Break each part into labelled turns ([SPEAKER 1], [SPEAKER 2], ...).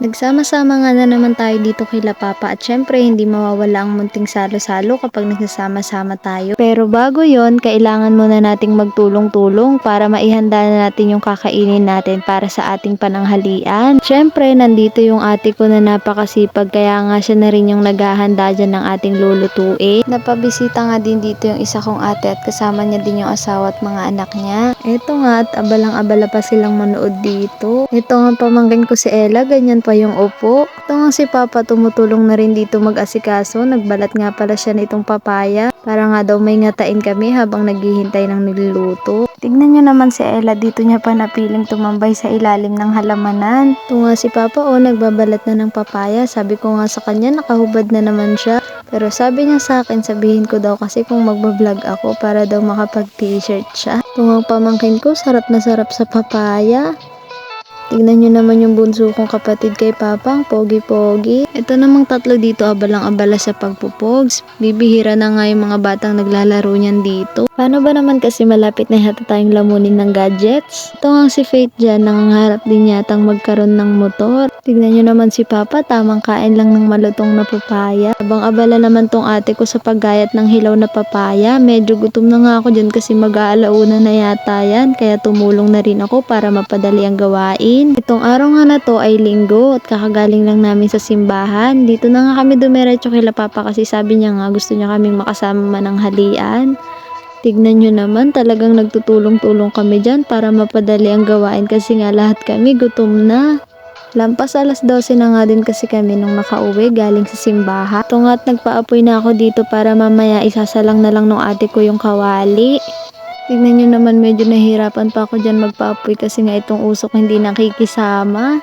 [SPEAKER 1] Nagsama-sama nga na naman tayo dito kila Papa at syempre hindi mawawala ang munting salo-salo kapag nagsasama-sama tayo. Pero bago yon, kailangan muna nating magtulong-tulong para maihanda na natin yung kakainin natin para sa ating pananghalian. Syempre, nandito yung ate ko na napakasipag kaya nga siya na rin yung naghahanda dyan ng ating lulutuin. Napabisita nga din dito yung isa kong ate at kasama niya din yung asawa at mga anak niya. Eto nga at abalang-abala pa silang manood dito. Ito nga pamangkin ko si Ella, ganyan pa yung upo. Ito nga si Papa tumutulong na rin dito mag-asikaso. Nagbalat nga pala siya nitong papaya para nga daw may ngatain kami habang naghihintay ng niluluto. Tignan nyo naman si Ella, dito niya pa napiling tumambay sa ilalim ng halamanan. Ito nga si Papa nagbabalat na ng papaya. Sabi ko nga sa kanya nakahubad na naman siya. Pero sabi niya sa akin, sabihin ko daw kasi kung magbablog ako para daw makapag t-shirt siya. Ito nga pamangkin ko, sarap na sarap sa papaya. Tignan nyo naman yung bunso kong kapatid kay Papang, pogi-pogi. Ito namang tatlo dito abalang-abala sa pagpupogs. Bibihira na nga yung mga batang naglalaro niyan dito. Paano ba naman kasi malapit na yata tayong lamunin ng gadgets? Ito nga si Faith dyan, nangangarap din yatang magkaroon ng motor. Tignan nyo naman si Papa, tamang kain lang ng malutong na papaya. Habang abala naman tong ate ko sa paggayat ng hilaw na papaya, medyo gutom na nga ako dyan kasi mag-aalauna na yata yan. Kaya tumulong na rin ako para mapadali ang gawain. Itong araw nga na to ay linggo at kakagaling lang namin sa simbahan. Dito na nga kami dumiretso kila Papa kasi sabi niya nga gusto niya kaming makasama mananghalian. Tignan nyo naman, talagang nagtutulong-tulong kami dyan para mapadali ang gawain kasi nga lahat kami gutom na. Lampas alas 12 na nga din kasi kami nung nakauwi galing sa simbahan. Ito nga at nagpaapoy na ako dito para mamaya isasalang na lang nung ate ko yung kawali. Tignan nyo naman, medyo nahirapan pa ako dyan magpaapoy kasi nga itong usok hindi nakikisama.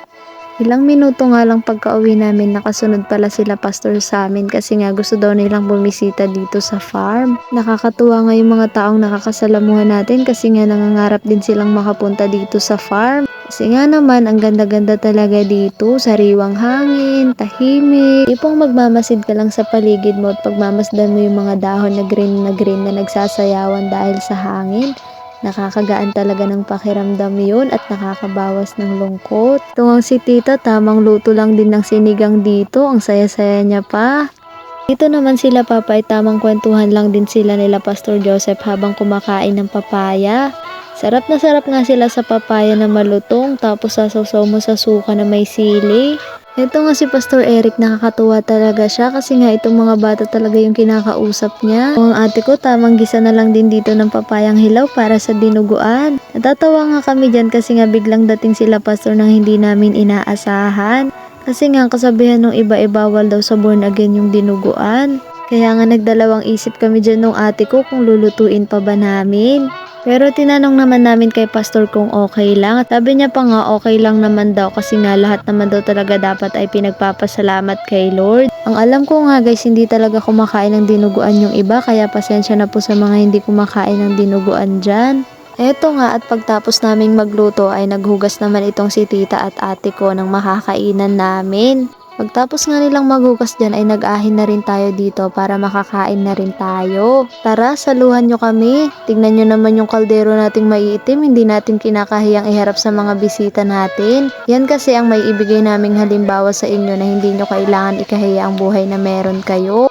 [SPEAKER 1] Ilang minuto nga lang pagka-uwi namin, nakasunod pala sila pastor sa amin kasi nga gusto daw nilang bumisita dito sa farm. Nakakatuwa nga yung mga taong nakakasalamuhan natin kasi nga nangangarap din silang makapunta dito sa farm. Kasi nga naman, ang ganda-ganda talaga dito, sariwang hangin, tahimik. Ipong magmamasid ka lang sa paligid mo at pagmamasdan mo yung mga dahon na green na nagsasayawan dahil sa hangin. Nakakagaan talaga ng pakiramdam yun at nakakabawas ng lungkot. Ito ang si tita, tamang luto lang din ng sinigang dito. Ang saya-saya niya pa. Dito naman sila Papa ay tamang kwentuhan lang din sila nila Pastor Joseph habang kumakain ng papaya. Sarap na sarap nga sila sa papaya na malutong tapos sasawsaw mo sa suka na may sili. Ito nga si Pastor Eric, nakakatuwa talaga siya kasi nga itong mga bata talaga yung kinakausap niya. Ang ate ko tamang gisa na lang din dito ng papayang hilaw para sa dinuguan. Natatawa nga kami dyan kasi nga biglang dating sila Pastor nang hindi namin inaasahan. Kasi nga kasabihan ng iba bawal daw sa born again yung dinuguan. Kaya nga nagdalawang isip kami dyan nung ate ko kung lulutuin pa ba namin. Pero tinanong naman namin kay pastor kung okay lang. Sabi niya pa nga okay lang naman daw kasi nga lahat naman daw talaga dapat ay pinagpapasalamat kay Lord. Ang alam ko nga guys, hindi talaga kumakain ng dinuguan yung iba kaya pasensya na po sa mga hindi kumakain ng dinuguan dyan. Eto nga at pagtapos naming magluto ay naghugas naman itong si tita at ate ko ng makakainan namin. Pagtapos nga nilang maghugas dyan ay nag-ahin na rin tayo dito para makakain na rin tayo. Tara, saluhan nyo kami. Tignan nyo naman yung kaldero nating maiitim, hindi natin kinakahiyang iharap sa mga bisita natin. Yan kasi ang may ibigay naming halimbawa sa inyo na hindi nyo kailangan ikahiya ang buhay na meron kayo.